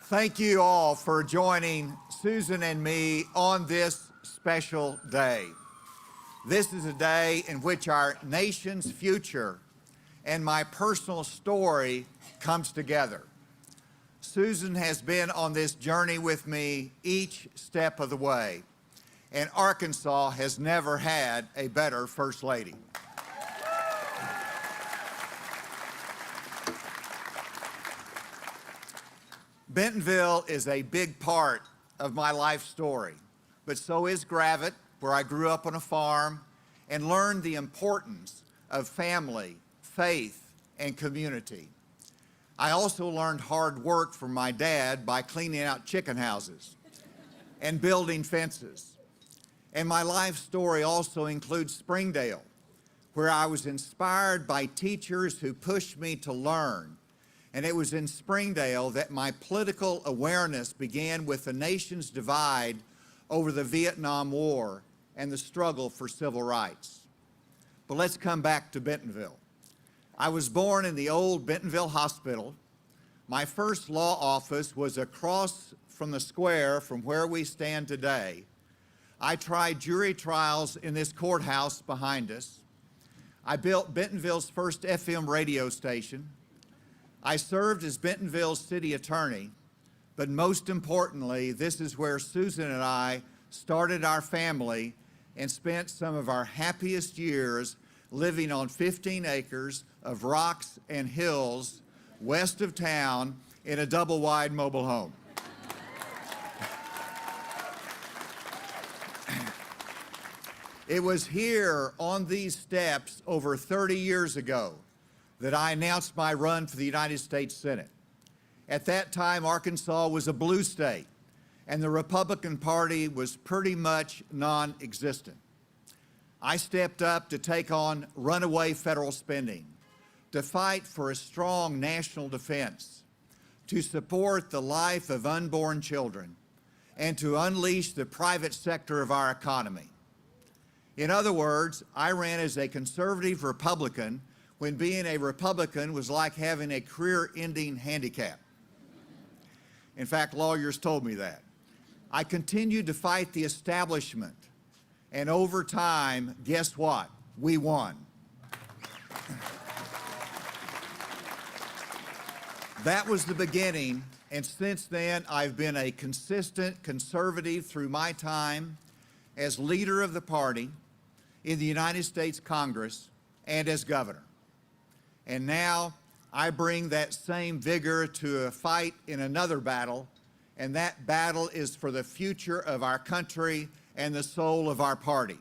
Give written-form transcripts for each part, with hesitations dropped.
Thank you all for joining Susan and me on this special day. This is a day in which our nation's future and my personal story comes together. Susan has been on this journey with me each step of the way, and Arkansas has never had a better First Lady. Bentonville is a big part of my life story, but so is Gravett, where I grew up on a farm and learned the importance of family, faith, and community. I also learned hard work from my dad by cleaning out chicken houses and building fences. And my life story also includes Springdale, where I was inspired by teachers who pushed me to learn. And it was in Springdale that my political awareness began with the nation's divide over the Vietnam War and the struggle for civil rights. But let's come back to Bentonville. I was born in the old Bentonville Hospital. My first law office was across from the square from where we stand today. I tried jury trials in this courthouse behind us. I built Bentonville's first FM radio station. I served as Bentonville's city attorney, but most importantly, this is where Susan and I started our family and spent some of our happiest years living on 15 acres of rocks and hills west of town in a double-wide mobile home. It was here on these steps over 30 years ago that I announced my run for the United States Senate. At that time, Arkansas was a blue state, and the Republican Party was pretty much non-existent. I stepped up to take on runaway federal spending, to fight for a strong national defense, to support the life of unborn children, and to unleash the private sector of our economy. In other words, I ran as a conservative Republican when being a Republican was like having a career-ending handicap. In fact, lawyers told me that. I continued to fight the establishment, and over time, guess what? We won. That was the beginning, and since then, I've been a consistent conservative through my time as leader of the party in the United States Congress and as governor. And now I bring that same vigor to a fight in another battle, and that battle is for the future of our country and the soul of our party.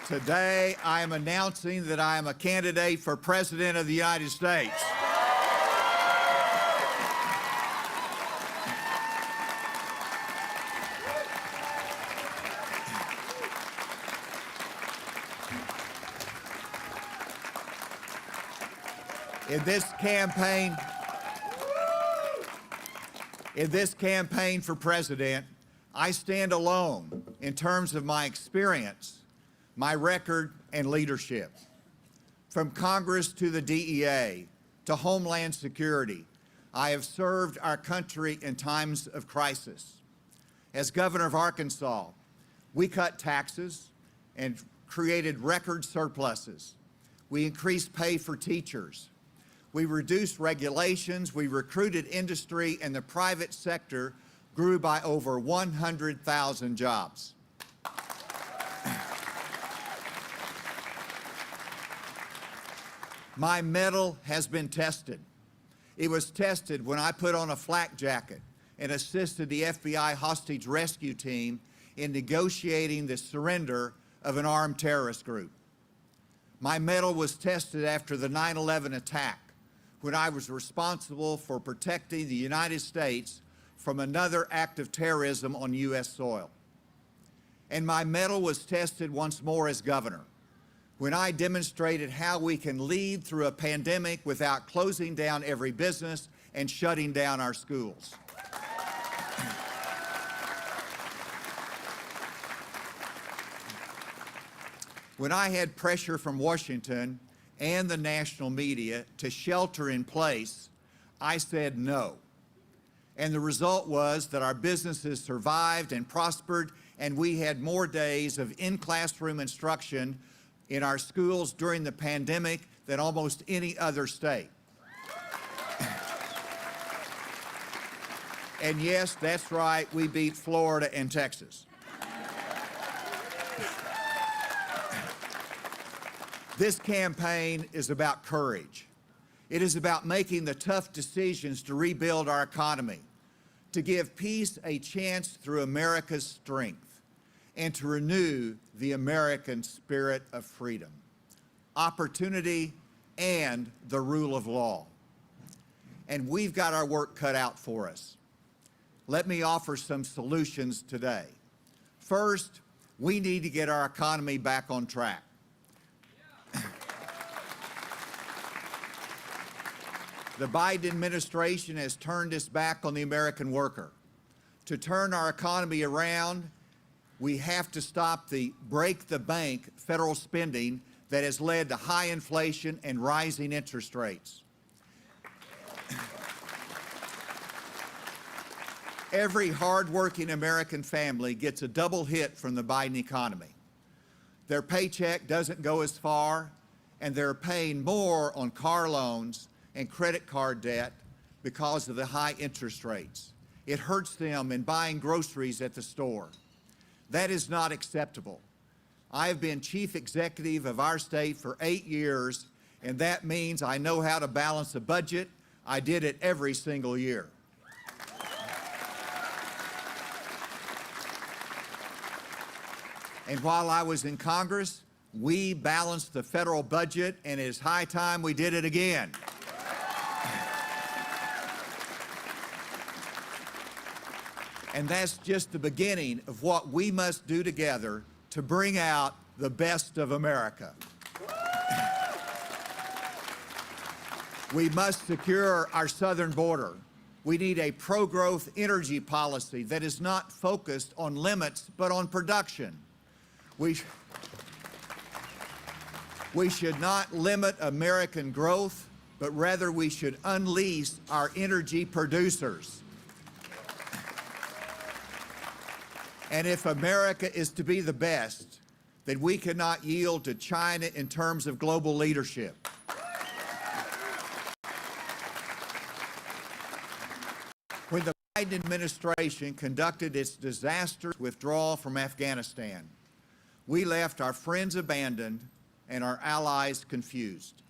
Today, I am announcing that I am a candidate for President of the United States. In this campaign for president, I stand alone in terms of my experience, my record, and leadership. From Congress to the DEA to Homeland Security, I have served our country in times of crisis. As governor of Arkansas, we cut taxes and created record surpluses. We increased pay for teachers. We reduced regulations, we recruited industry, and the private sector grew by over 100,000 jobs. My mettle has been tested. It was tested when I put on a flak jacket and assisted the FBI hostage rescue team in negotiating the surrender of an armed terrorist group. My mettle was tested after the 9/11 attack, when I was responsible for protecting the United States from another act of terrorism on U.S. soil. And my mettle was tested once more as governor, when I demonstrated how we can lead through a pandemic without closing down every business and shutting down our schools. When I had pressure from Washington and the national media to shelter in place, I said no. And the result was that our businesses survived and prospered, and we had more days of in-classroom instruction in our schools during the pandemic than almost any other state. And yes, that's right, we beat Florida and Texas. This campaign is about courage. It is about making the tough decisions to rebuild our economy, to give peace a chance through America's strength, and to renew the American spirit of freedom, opportunity, and the rule of law. And we've got our work cut out for us. Let me offer some solutions today. First, we need to get our economy back on track. The Biden administration has turned its back on the American worker. To turn our economy around, we have to stop the break the bank federal spending that has led to high inflation and rising interest rates. Every hardworking American family gets a double hit from the Biden economy. Their paycheck doesn't go as far, and they're paying more on car loans and credit card debt because of the high interest rates. It hurts them in buying groceries at the store. That is not acceptable. I have been chief executive of our state for 8 years, and that means I know how to balance a budget. I did it every single year. And while I was in Congress, we balanced the federal budget, and it's high time we did it again. And that's just the beginning of what we must do together to bring out the best of America. We must secure our southern border. We need a pro-growth energy policy that is not focused on limits, but on production. We should not limit American growth, but rather we should unleash our energy producers. And if America is to be the best, then we cannot yield to China in terms of global leadership. When the Biden administration conducted its disastrous withdrawal from Afghanistan, we left our friends abandoned and our allies confused.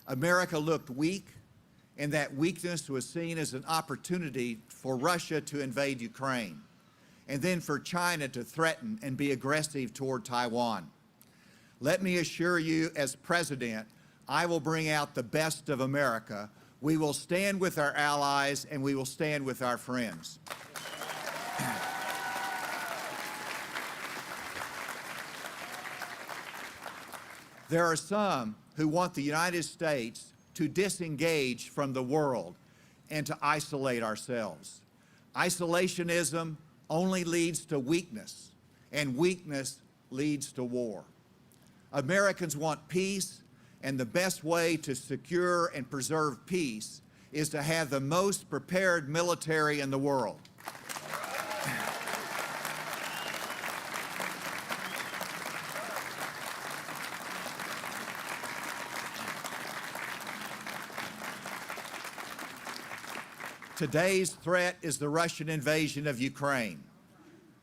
America looked weak, and that weakness was seen as an opportunity for Russia to invade Ukraine, and then for China to threaten and be aggressive toward Taiwan. Let me assure you, as president, I will bring out the best of America. We will stand with our allies, and we will stand with our friends. There are some who want the United States to disengage from the world and to isolate ourselves. Isolationism only leads to weakness, and weakness leads to war. Americans want peace, and the best way to secure and preserve peace is to have the most prepared military in the world. Today's threat is the Russian invasion of Ukraine.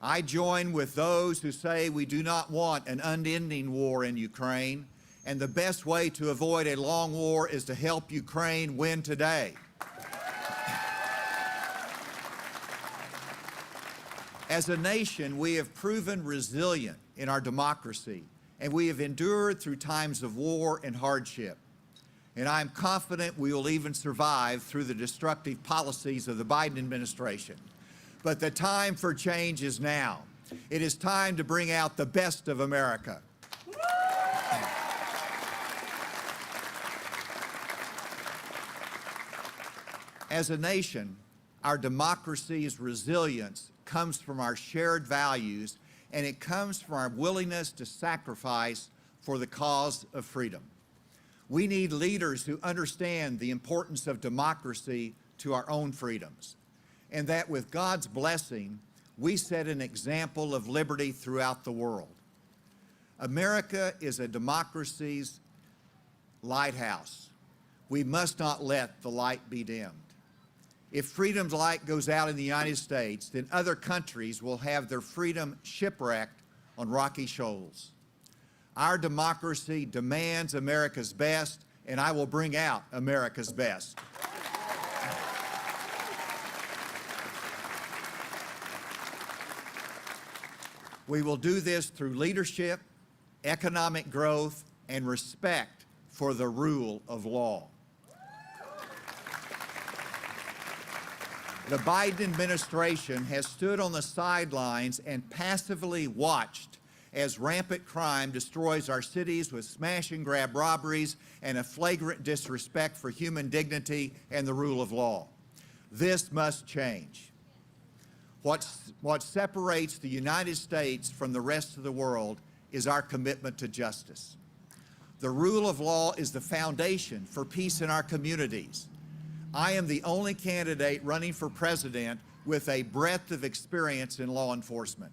I join with those who say we do not want an unending war in Ukraine, and the best way to avoid a long war is to help Ukraine win today. As a nation, we have proven resilient in our democracy, and we have endured through times of war and hardship. And I am confident we will even survive through the destructive policies of the Biden administration. But the time for change is now. It is time to bring out the best of America. As a nation, our democracy's resilience comes from our shared values, and it comes from our willingness to sacrifice for the cause of freedom. We need leaders who understand the importance of democracy to our own freedoms, and that with God's blessing, we set an example of liberty throughout the world. America is a democracy's lighthouse. We must not let the light be dimmed. If freedom's light goes out in the United States, then other countries will have their freedom shipwrecked on rocky shoals. Our democracy demands America's best, and I will bring out America's best. We will do this through leadership, economic growth, and respect for the rule of law. The Biden administration has stood on the sidelines and passively watched as rampant crime destroys our cities with smash-and-grab robberies and a flagrant disrespect for human dignity and the rule of law. This must change. What separates the United States from the rest of the world is our commitment to justice. The rule of law is the foundation for peace in our communities. I am the only candidate running for president with a breadth of experience in law enforcement.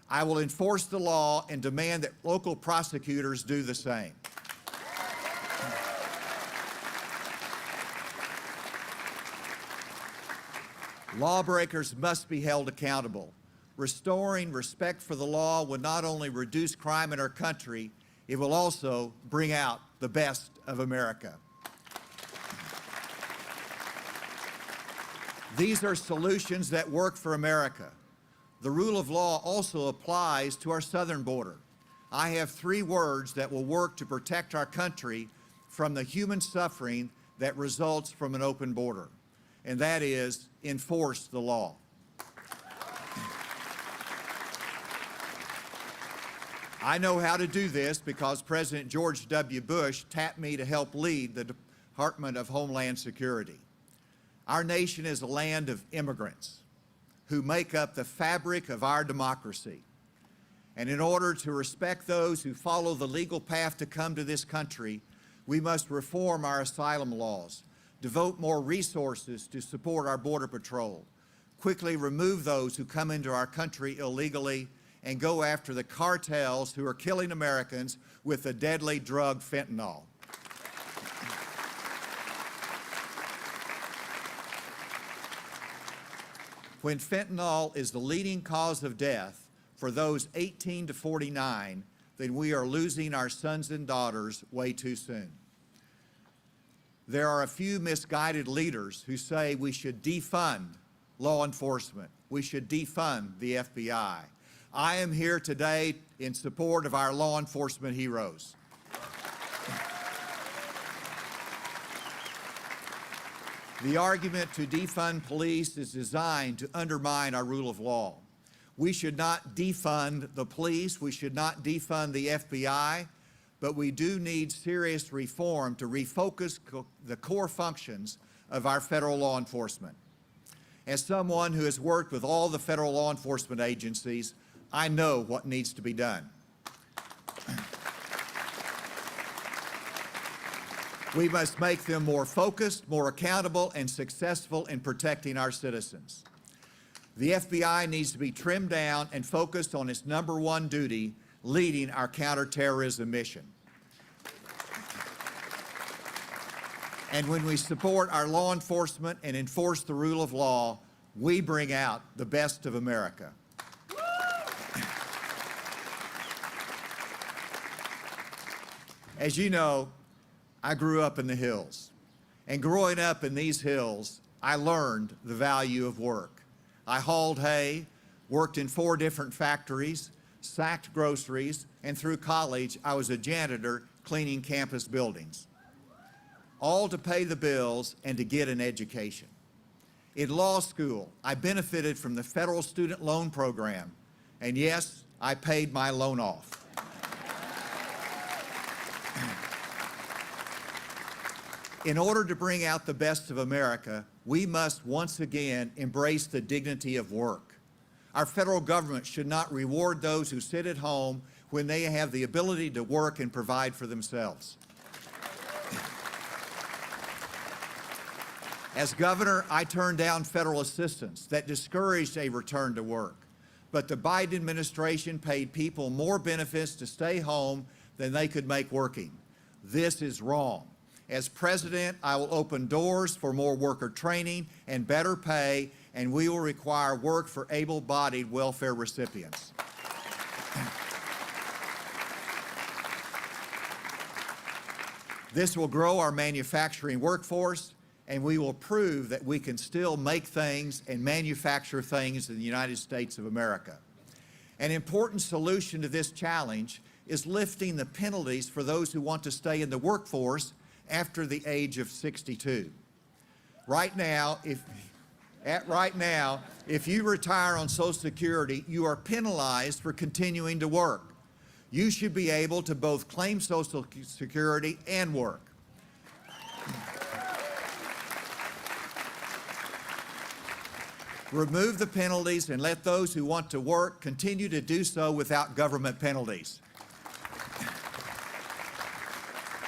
I will enforce the law and demand that local prosecutors do the same. Lawbreakers must be held accountable. Restoring respect for the law will not only reduce crime in our country, it will also bring out the best of America. These are solutions that work for America. The rule of law also applies to our southern border. I have 3 words that will work to protect our country from the human suffering that results from an open border, and that is enforce the law. I know how to do this because President George W. Bush tapped me to help lead the Department of Homeland Security. Our nation is a land of immigrants who make up the fabric of our democracy. And in order to respect those who follow the legal path to come to this country, we must reform our asylum laws, devote more resources to support our Border Patrol, quickly remove those who come into our country illegally, and go after the cartels who are killing Americans with the deadly drug fentanyl. When fentanyl is the leading cause of death for those 18 to 49, then we are losing our sons and daughters way too soon. There are a few misguided leaders who say we should defund law enforcement. We should defund the FBI. I am here today in support of our law enforcement heroes. The argument to defund police is designed to undermine our rule of law. We should not defund the police, we should not defund the FBI, but we do need serious reform to refocus the core functions of our federal law enforcement. As someone who has worked with all the federal law enforcement agencies, I know what needs to be done. We must make them more focused, more accountable, and successful in protecting our citizens. The FBI needs to be trimmed down and focused on its #1 duty, leading our counterterrorism mission. And when we support our law enforcement and enforce the rule of law, we bring out the best of America. As you know, I grew up in the hills, and growing up in these hills, I learned the value of work. I hauled hay, worked in 4 different factories, sacked groceries, and through college, I was a janitor cleaning campus buildings, all to pay the bills and to get an education. In law school, I benefited from the federal student loan program, and yes, I paid my loan off. In order to bring out the best of America, we must once again embrace the dignity of work. Our federal government should not reward those who sit at home when they have the ability to work and provide for themselves. As governor, I turned down federal assistance that discouraged a return to work. But the Biden administration paid people more benefits to stay home than they could make working. This is wrong. As president, I will open doors for more worker training and better pay, and we will require work for able-bodied welfare recipients. This will grow our manufacturing workforce, and we will prove that we can still make things and manufacture things in the United States of America. An important solution to this challenge is lifting the penalties for those who want to stay in the workforce after the age of 62. Right now, if you retire on Social Security, you are penalized for continuing to work. You should be able to both claim Social Security and work. Remove the penalties and let those who want to work continue to do so without government penalties.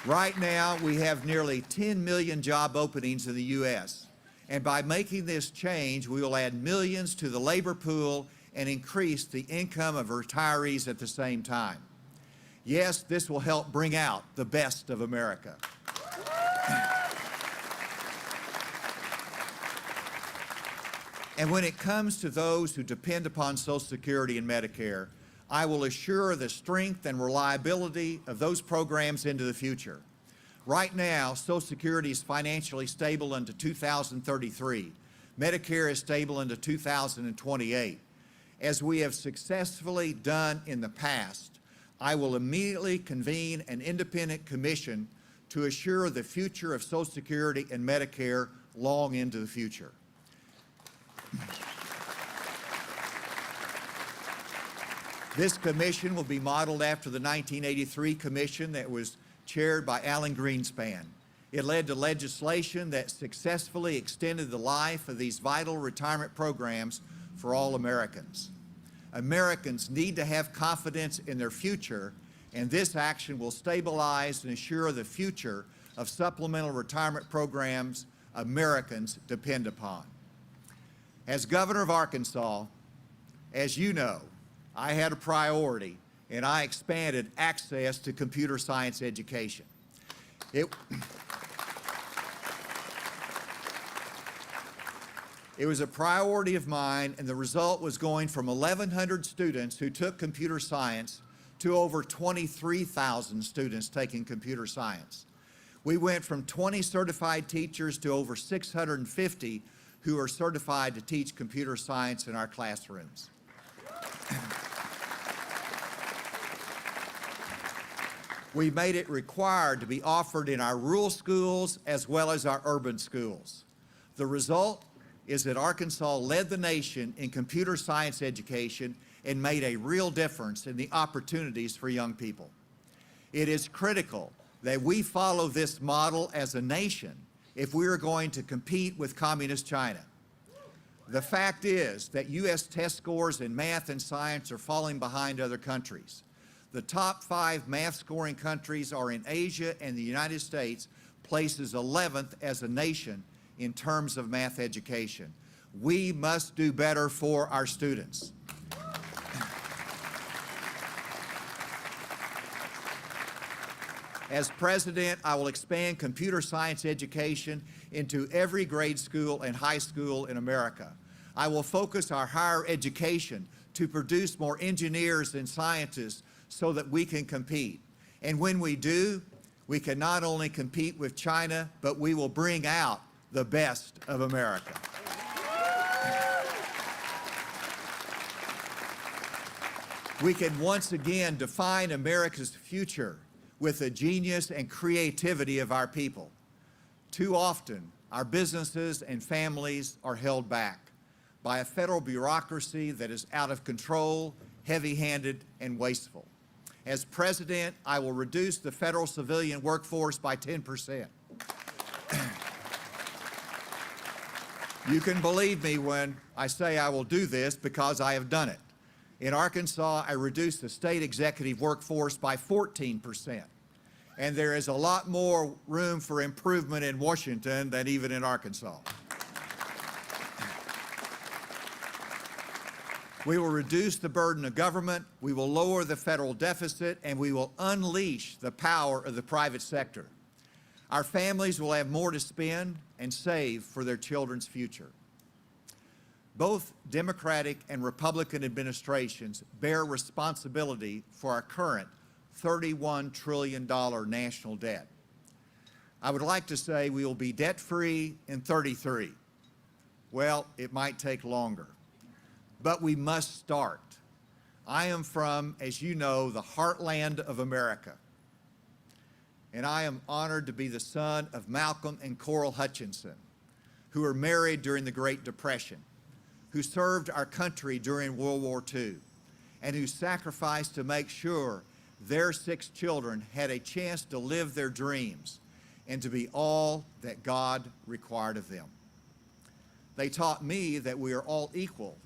Right now, we have nearly 10 million job openings in the U.S., and by making this change, we will add millions to the labor pool and increase the income of retirees at the same time. Yes, this will help bring out the best of America. And when it comes to those who depend upon Social Security and Medicare, I will assure the strength and reliability of those programs into the future. Right now, Social Security is financially stable into 2033. Medicare is stable into 2028. As we have successfully done in the past, I will immediately convene an independent commission to assure the future of Social Security and Medicare long into the future. This commission will be modeled after the 1983 commission that was chaired by Alan Greenspan. It led to legislation that successfully extended the life of these vital retirement programs for all Americans. Americans need to have confidence in their future, and this action will stabilize and assure the future of supplemental retirement programs Americans depend upon. As governor of Arkansas, as you know, I had a priority, and I expanded access to computer science education. It was a priority of mine, and the result was going from 1,100 students who took computer science to over 23,000 students taking computer science. We went from 20 certified teachers to over 650 who are certified to teach computer science in our classrooms. We made it required to be offered in our rural schools as well as our urban schools. The result is that Arkansas led the nation in computer science education and made a real difference in the opportunities for young people. It is critical that we follow this model as a nation if we are going to compete with communist China. The fact is that U.S. test scores in math and science are falling behind other countries. The top 5 math scoring countries are in Asia, and the United States places 11th as a nation in terms of math education. We must do better for our students. As president, I will expand computer science education into every grade school and high school in America. I will focus our higher education to produce more engineers and scientists so that we can compete. And when we do, we can not only compete with China, but we will bring out the best of America. We can once again define America's future with the genius and creativity of our people. Too often, our businesses and families are held back by a federal bureaucracy that is out of control, heavy-handed, and wasteful. As president, I will reduce the federal civilian workforce by 10%. You can believe me when I say I will do this because I have done it. In Arkansas, I reduced the state executive workforce by 14%. And there is a lot more room for improvement in Washington than even in Arkansas. We will reduce the burden of government, we will lower the federal deficit, and we will unleash the power of the private sector. Our families will have more to spend and save for their children's future. Both Democratic and Republican administrations bear responsibility for our current $31 trillion national debt. I would like to say we will be debt-free in 33. Well, it might take longer, but we must start. I am from, as you know, the heartland of America, and I am honored to be the son of Malcolm and Coral Hutchinson, who were married during the Great Depression, who served our country during World War II, and who sacrificed to make sure their 6 children had a chance to live their dreams and to be all that God required of them. They taught me that we are all equal,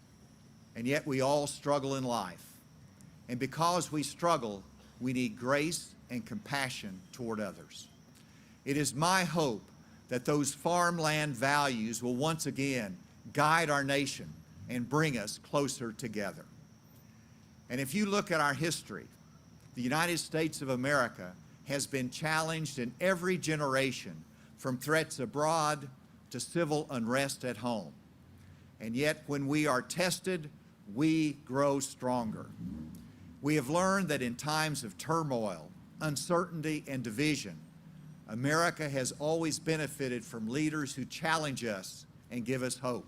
and yet we all struggle in life. And because we struggle, we need grace and compassion toward others. It is my hope that those farmland values will once again guide our nation and bring us closer together. And if you look at our history, the United States of America has been challenged in every generation, from threats abroad to civil unrest at home. And yet, when we are tested, we grow stronger. We have learned that in times of turmoil, uncertainty, and division, America has always benefited from leaders who challenge us and give us hope.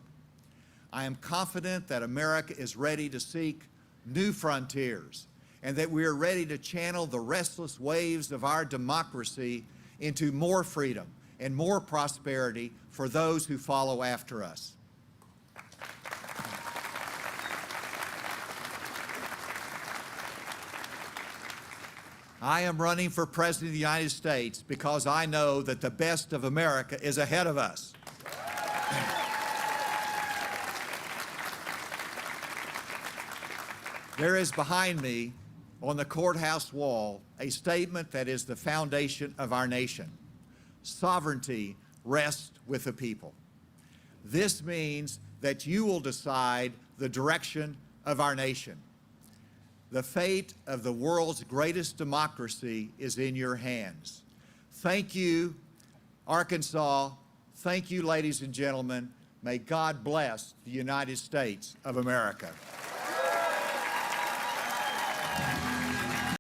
I am confident that America is ready to seek new frontiers, and that we are ready to channel the restless waves of our democracy into more freedom and more prosperity for those who follow after us. I am running for President of the United States because I know that the best of America is ahead of us. There is behind me on the courthouse wall a statement that is the foundation of our nation. Sovereignty rests with the people. This means that you will decide the direction of our nation. The fate of the world's greatest democracy is in your hands. Thank you, Arkansas. Thank you, ladies and gentlemen. May God bless the United States of America.